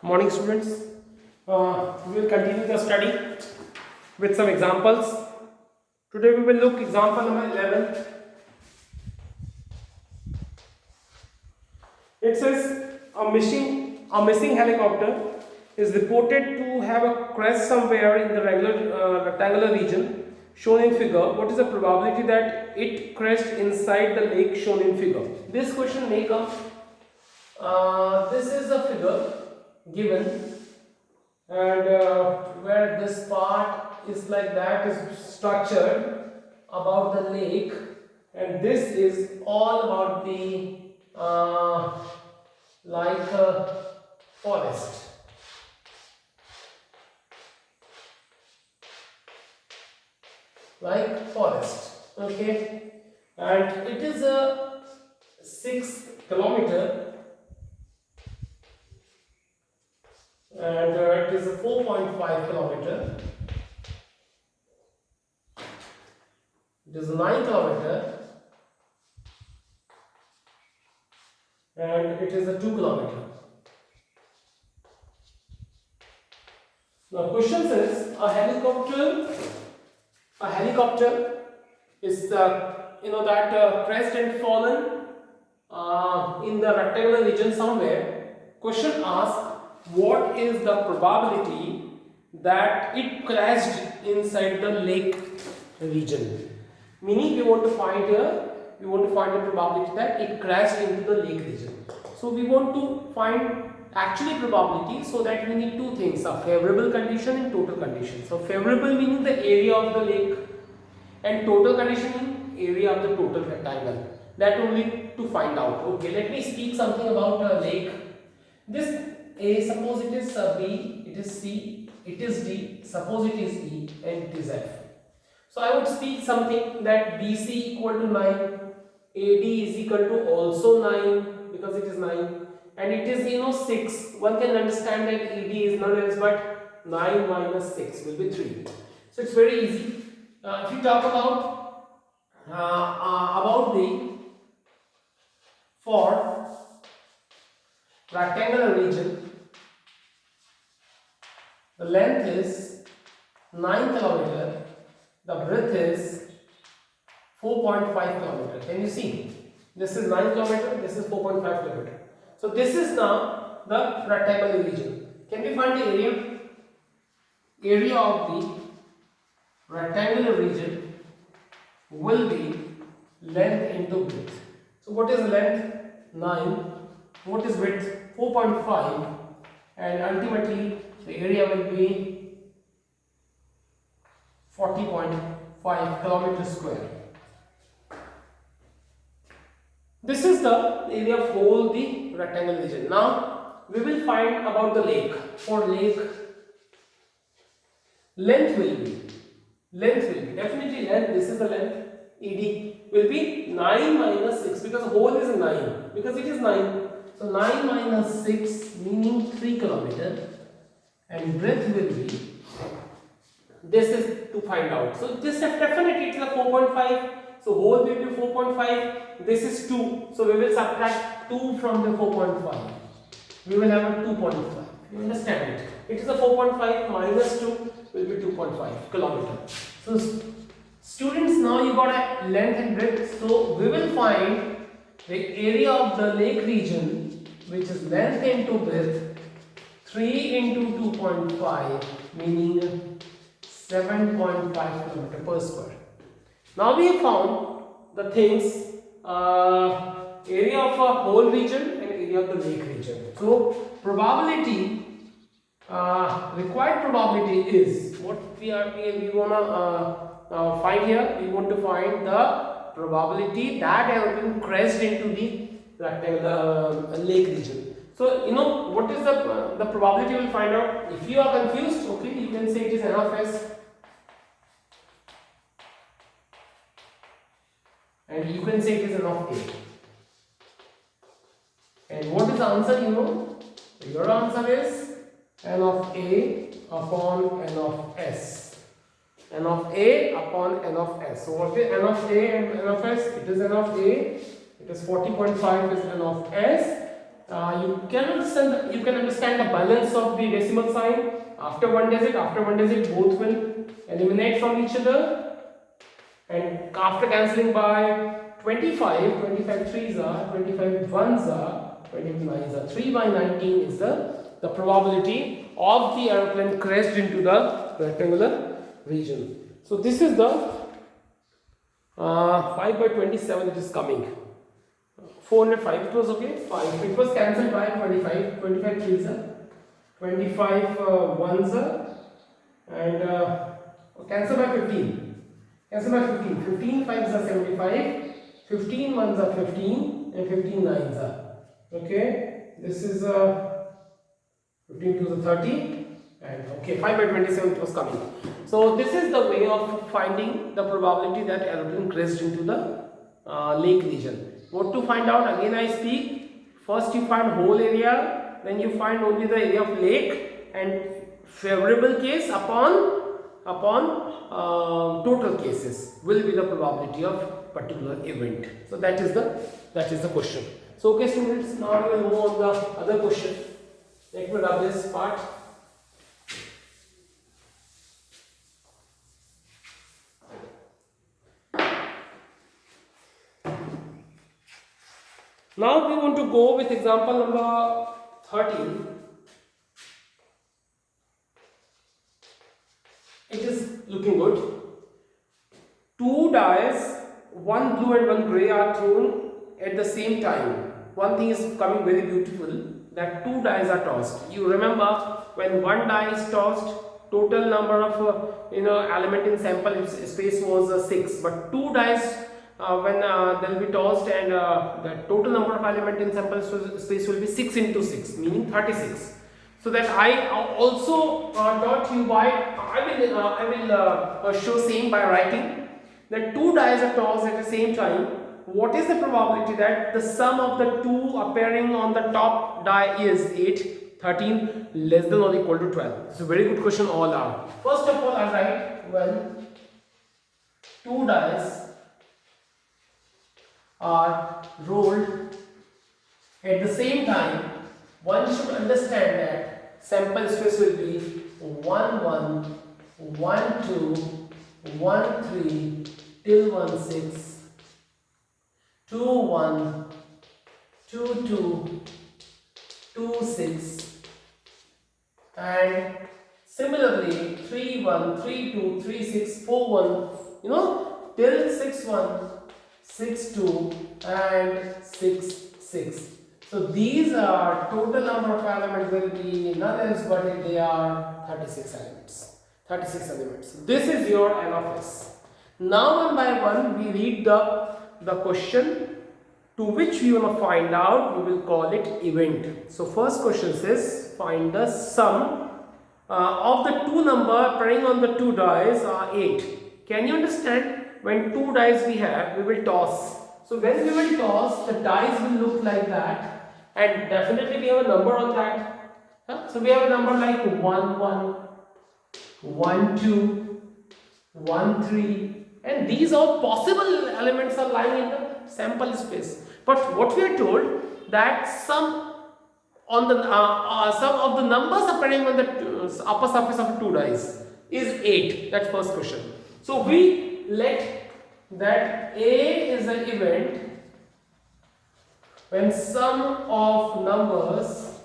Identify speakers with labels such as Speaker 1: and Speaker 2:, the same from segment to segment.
Speaker 1: Morning students, we will continue the study with some examples. Today we will look example number 11. It says a missing helicopter is reported to have a crash somewhere in the rectangular region shown in figure. What is the probability that it crashed inside the lake shown in figure? This question may come. This is a figure given, and where this part is like that is structured about the lake, and this is all about the forest. Like forest, okay, and it is a 6 kilometer, and it is a 4.5 kilometer. It is 9 kilometer, and it is a 2 kilometer. Now question says a helicopter is crashed and fallen in the rectangular region somewhere. Question asks, what is the probability that it crashed inside the lake region? Meaning we want to find the probability that it crashed into the lake region. So we want to find actually probability, so that we need two things: a favorable condition and total condition. So favorable meaning the area of the lake, and total condition meaning area of the total rectangle. That only to find out. Okay, let me speak something about a lake. This A, suppose it is B, it is C, it is D, suppose it is E, and it is F. So I would speak something that BC equal to 9, AD is equal to also 9 because it is 9, and it is 6. One can understand that AD is none else but 9 minus 6 will be 3. So it's very easy. If you talk about the for rectangular region, the length is 9 kilometer, the breadth is 4.5 kilometer. Can you see? This is 9 kilometer, this is 4.5 kilometer. So this is now the rectangular region. Can we find the area? Area of the rectangular region will be length into width. So what is length? 9. What is width? 4.5, and ultimately the area will be 40.5 kilometers square. This is the area of whole the rectangular region. Now we will find about the lake. For lake, length will be definitely length. This is the length. ED will be 9 minus 6 because the whole is 9, because it is 9. So 9 minus 6 meaning 3 kilometer, and breadth will be, this is to find out. So this definitely it is a 4.5. So whole will be 4.5. This is 2. So we will subtract 2 from the 4.5. We will have a 2.5. You understand it? It is a 4.5 minus 2 will be 2.5 kilometer. So students, now you got a length and breadth. So we will find the area of the lake region, which is length into breadth, 3 into 2.5 meaning 7.5 kilometer per square. Now we have found the things, area of a whole region and area of the lake region. So probability, required probability is what we wanna find here. We want to find the probability that aeroplane crashed into the rectangular lake region. So what is the probability? We'll find out. If you are confused, okay, you can say it is N of S, and you can say it is N of A. And what is the answer? Your answer is N of A upon N of S. N of A upon N of S. So what is N of A and N of S? It is N of A. It is 40.5 is N of S, you can understand the balance of the decimal sign. After one digit, both will eliminate from each other. And after cancelling by 25 threes are, 25 ones are, 25 nines are. 3 by 19 is the probability of the aeroplane crashed into the rectangular region. So this is the 5 by 27 it is coming. 405 it was okay. 5 it was cancelled by 25. 25 threes are, 25 ones are, and cancel by 15. Cancel by 15. 15 fives are 75. 15 ones are 15 and 15 nines are. Okay. This is 15 twos are 30 and okay 5 by 27 it was coming. So this is the way of finding the probability that aeroplane crashed into the lake region. What to find out? Again I speak. First you find whole area, then you find only the area of lake, and favorable case upon total cases will be the probability of particular event. So that is the question. So okay students, now we will move on the other question. Let me rub this part. Now we want to go with example number 13. It is looking good. Two dice, one blue and one grey, are thrown at the same time. One thing is coming very beautiful, that two dice are tossed. You remember when one die is tossed, total number of element in sample space was 6, but two dice when they will be tossed, and the total number of element in sample space will be 6 into 6, meaning 36. So that I also taught you by, I will show same by writing that two dice are tossed at the same time. What is the probability that the sum of the two appearing on the top die is 8, 13, less than or equal to 12? It's a very good question all are. First of all I write when two dice are rolled at the same time, one should understand that sample space will be 1 1, 1 2, 1 3 till 1 6, 2 1, 2 2, 2 6, and similarly 3 1, 3 2, 3 6, 4 1, till 6 1, 6 2 and 6 6. So these are total number of elements will be none else but they are 36 elements. 36 elements. This is your N of S. Now one by one we read the question to which we want to find out. We will call it event. So first question says find the sum of the two number appearing on the two dice are 8. Can you understand? When two dice we have, we will toss. So when we will toss, the dice will look like that, and definitely we have a number on that. So we have a number like 1 1, 1 2, 1 3, and these all possible elements are lying in the sample space. But what we are told that sum on the sum of the numbers appearing on the upper surface of two dice is 8. That's first question. So we let that A is an event when sum of numbers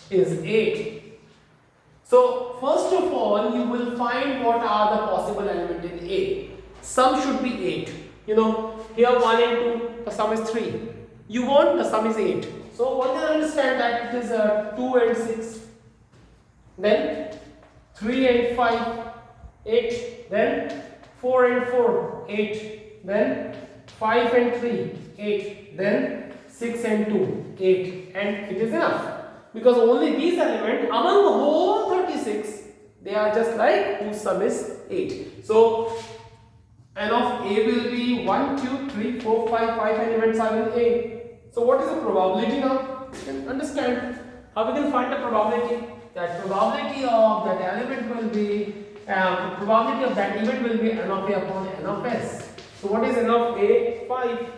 Speaker 1: is 8. So first of all you will find what are the possible elements in A. Sum should be 8. Here 1 and 2, the sum is 3. You want the sum is 8. So one can understand that it is 2 and 6. Then 3 and 5. 8, then 4 and 4, 8, then 5 and 3, 8, then 6 and 2, 8, and it is enough because only these elements among the whole 36 they are just like whose sum is 8. So N of A will be 1, 2, 3, 4, 5 elements are in A. So what is the probability now? You can understand how we can find the probability. That probability of that element will be probability of that event will be N of A upon N of S. So what is N of A? 5.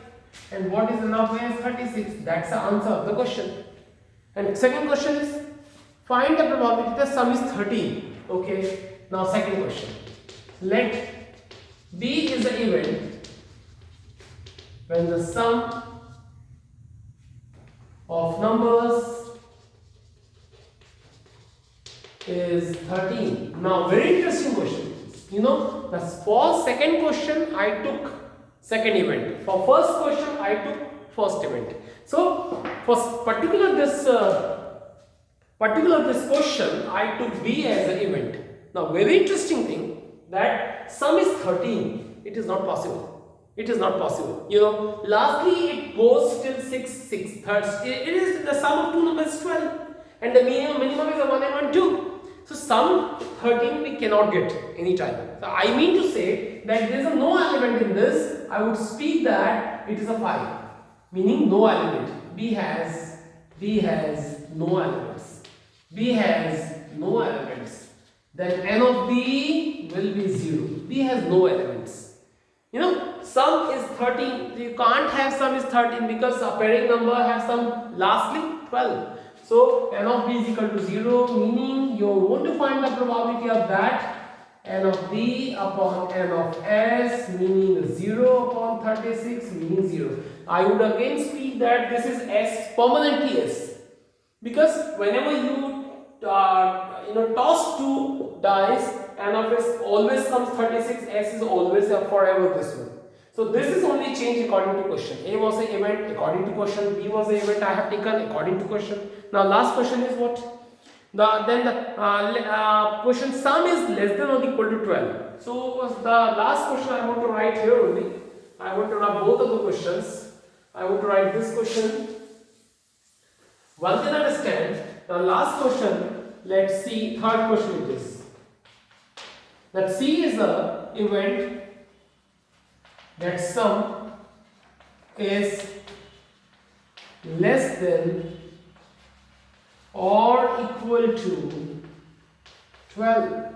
Speaker 1: And what is n of a is 36. That's the answer of the question. And second question is, find the probability that sum is 13. Okay. Now second question. Let B is the event when the sum of numbers is 13. Now very interesting question. You know, for second question I took second event. For first question I took first event. So for particular this question I took B as an event. Now very interesting thing that sum is 13. It is not possible. It is not possible. You know, lastly it goes till 6 thirds. It is the sum of two numbers 12 and the minimum is a 1 and 1 2. So sum 13 we cannot get any time. So I mean to say that there is no element in this. I would speak that it is a 5, meaning no element. B has no elements. B has no elements. Then n of B will be 0. B has no elements. You know, sum is 13. You can't have sum is 13 because a pairing number has sum lastly 12. So n of B is equal to 0, meaning you want to find the probability of that. N of B upon n of S, meaning 0 upon 36, meaning 0. I would again speak that this is S, permanently S, because whenever you toss two dice, n of S always comes 36, S is always forever this one. So this is only change according to question. A was an event according to question, B was an event I have taken according to question. Now last question is what? Then the question sum is less than or equal to 12. So the last question I want to write here only. I want to write both of the questions. I want to write this question. One can understand. The last question, let's see, third question it is. That C is the event that sum is less than or equal to 12.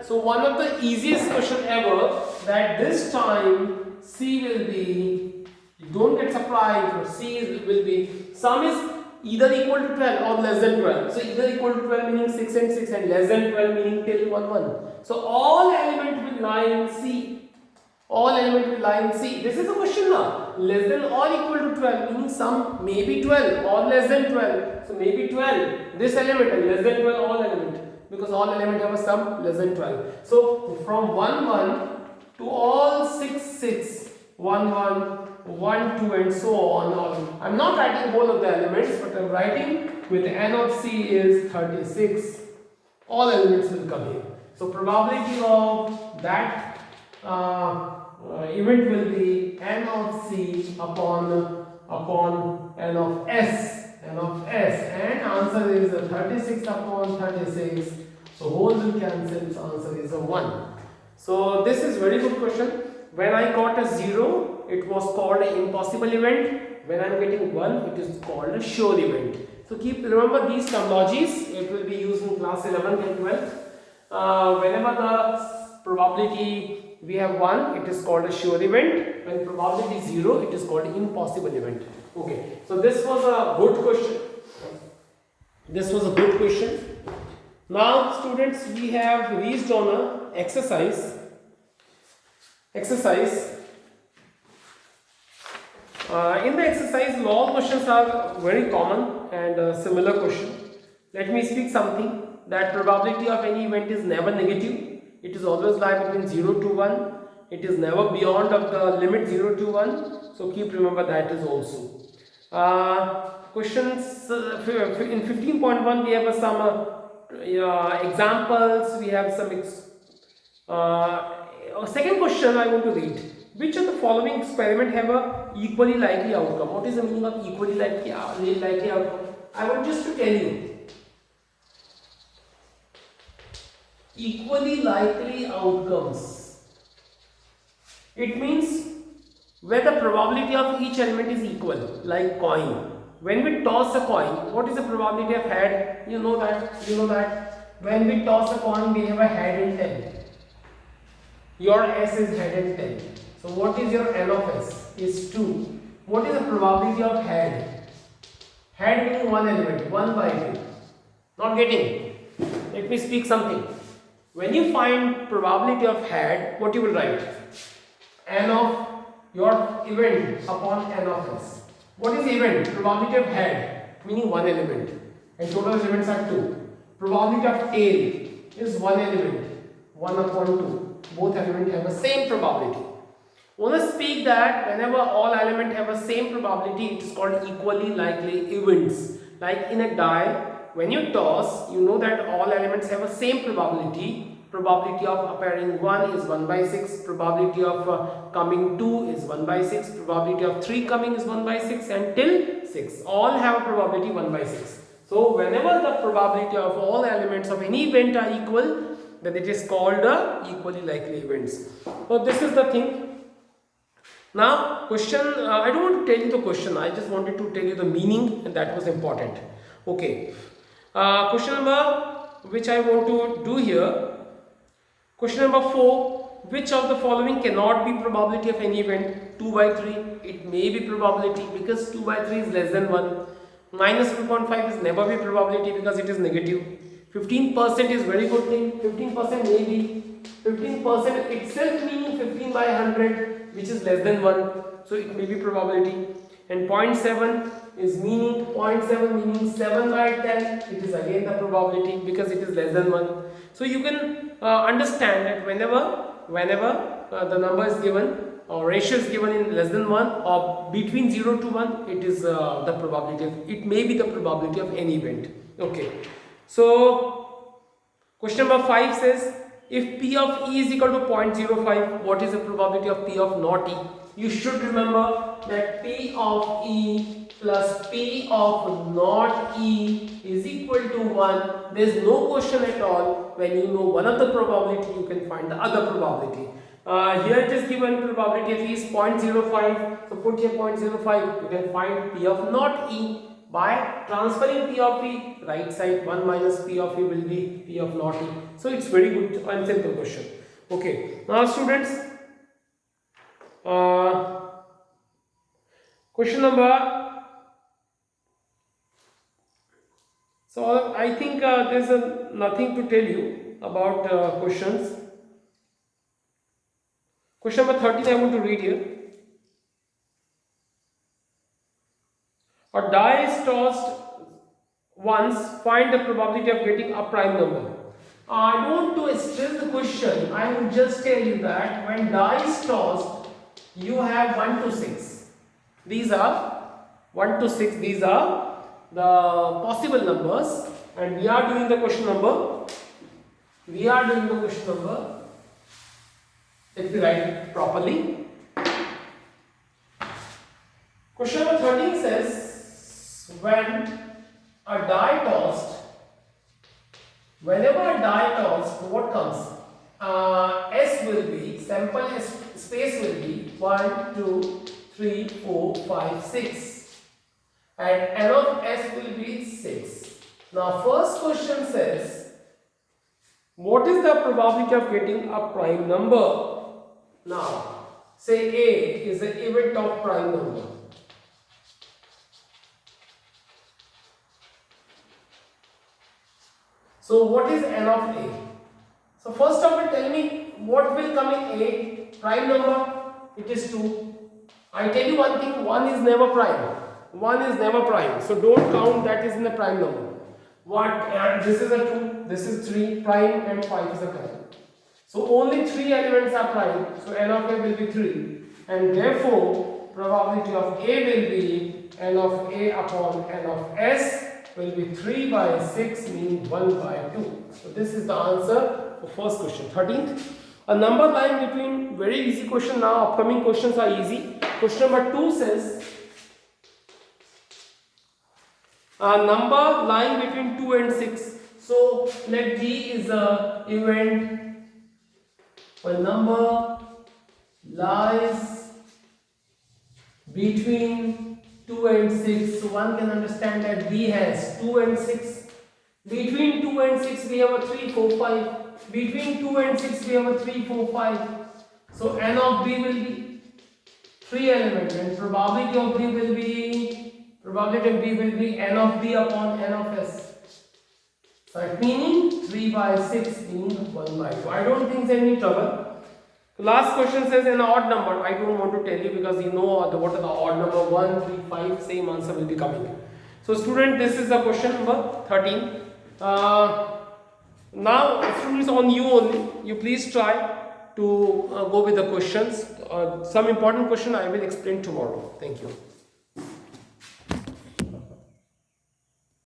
Speaker 1: So one of the easiest question ever, that this time C will be, you don't get surprised, but C will be, sum is either equal to 12 or less than 12. So either equal to 12 meaning 6 and 6 and less than 12 meaning till 1 1. So all element will lie in C. All element will lie in C. This is a question now. Less than or equal to 12 meaning sum may be 12 or less than 12. So maybe 12. This element and less than 12 all element, because all element have a sum less than 12. So from 1 1 to all 6 6, 1 1, 1 2 and so on. I'm not writing whole of the elements, but I'm writing with n of C is 36. All elements will come here. So probability of that event will be n of C upon n of S. And answer is 36 upon 36. So whole will cancel. So answer is a 1. So this is very good question. When I got a 0, it was called an impossible event. When I am getting 1, it is called a sure event. So remember these terminologies. It will be used in class 11 and 12. Whenever the probability we have 1, it is called a sure event. When probability 0, it is called an impossible event. Okay. So this was a good question. Now students, we have reached on a exercise. In the exercise, law questions are very common and similar question. Let me speak something, that probability of any event is never negative. It is always lie between 0 to 1. It is never beyond of the limit 0 to 1. So keep remember that is also. Questions in 15.1 we have some examples. We have some second question I want to read. Which of the following experiment have a equally likely outcome? What is the meaning of equally likely outcome? I want just to tell you. Equally likely outcomes. It means where the probability of each element is equal, like coin. When we toss a coin, what is the probability of head? You know that. When we toss a coin, we have a head and tail. Your S is head and tail. So what is your n of s? Is 2. What is the probability of head? Head meaning one element, 1 by 2. Not getting? Let me speak something. When you find probability of head, what you will write? N of your event upon n of s. What is event? Probability of head, meaning one element, and total elements are 2. Probability of tail is one element, 1 upon 2. Both elements have the same probability. We want to speak that whenever all elements have the same probability, it is called equally likely events. Like in a die, when you toss, you know that all elements have the same probability. Probability of appearing 1 is 1 by 6, probability of coming 2 is 1 by 6, probability of 3 coming is 1 by 6, and till 6. All have a probability 1 by 6. So whenever the probability of all elements of any event are equal, then it is called equally likely events. So this is the thing. Now question, I don't want to tell you the question, I just wanted to tell you the meaning, and that was important. Okay. Question number which I want to do here. Question number 4. Which of the following cannot be probability of any event? 2 by 3. It may be probability because 2 by 3 is less than 1. Minus 2.5 is never be probability because it is negative. 15% is very good thing. 15% may be. 15% itself meaning 15 by 100, which is less than 1. So it may be probability. And 0.7 is meaning 0.7 meaning 7 by 10. It is again the probability because it is less than 1. So you can understand that whenever the number is given or ratio is given in less than 1 or between 0 to 1, it is the probability of, it may be the probability of any event. Okay. So question number 5 says, if P of E is equal to 0.05, what is the probability of P of not E? You should remember that P of E plus P of not E is equal to 1. There is no question at all. When you know one of the probability, you can find the other probability. Here it is given probability of E is 0.05. So put here 0.05. You can find P of not E by transferring P of E. Right side 1 minus P of E will be P of not E. So it's very good and simple question. Okay. Now students, question number. So I think there's nothing to tell you about questions. Question number 13 I want to read here. A die is tossed once, find the probability of getting a prime number. I don't want to stress the question, I will just tell you that when die is tossed, you have 1 to 6. These are 1 to 6, these are the possible numbers, and we are doing the question number. Let me write it properly. Question number 13 says, whenever a die tossed, what comes? S will be, sample space will be 1, 2, 3, 4, 5, 6. And N of S will be 6. Now first question says, what is the probability of getting a prime number? Now, say A is the event of prime number. So what is N of A? So first of all, tell me what will come in A? Prime number, it is 2. I tell you one thing, 1 is never prime. 1 is never prime. So don't count that is in the prime number. What? And this is a 2, this is 3 prime, and 5 is a prime. So only 3 elements are prime. So N of A will be 3. And therefore, probability of A will be N of A upon N of S will be 3 by 6, meaning 1 by 2. So this is the answer for first question. 13th, a number lying between, very easy question now, upcoming questions are easy. Question number 2 says, a number lying between 2 and 6. So let G is a event. A number lies between 2 and 6. So one can understand that B has 2 and 6. Between 2 and 6 we have a 3, 4, 5. Between 2 and 6 we have a 3, 4, 5. So N of B will be 3 elements, and probability of B will be n of B upon n of S. So it meaning 3 by 6 meaning 1 by 2. I don't think there's any trouble. The last question says an odd number. I don't want to tell you because you know what are the odd number. 1, 3, 5, same answer will be coming. So student, this is the question number 13. Now students, on you only. You please try to go with the questions. Some important question I will explain tomorrow. Thank you.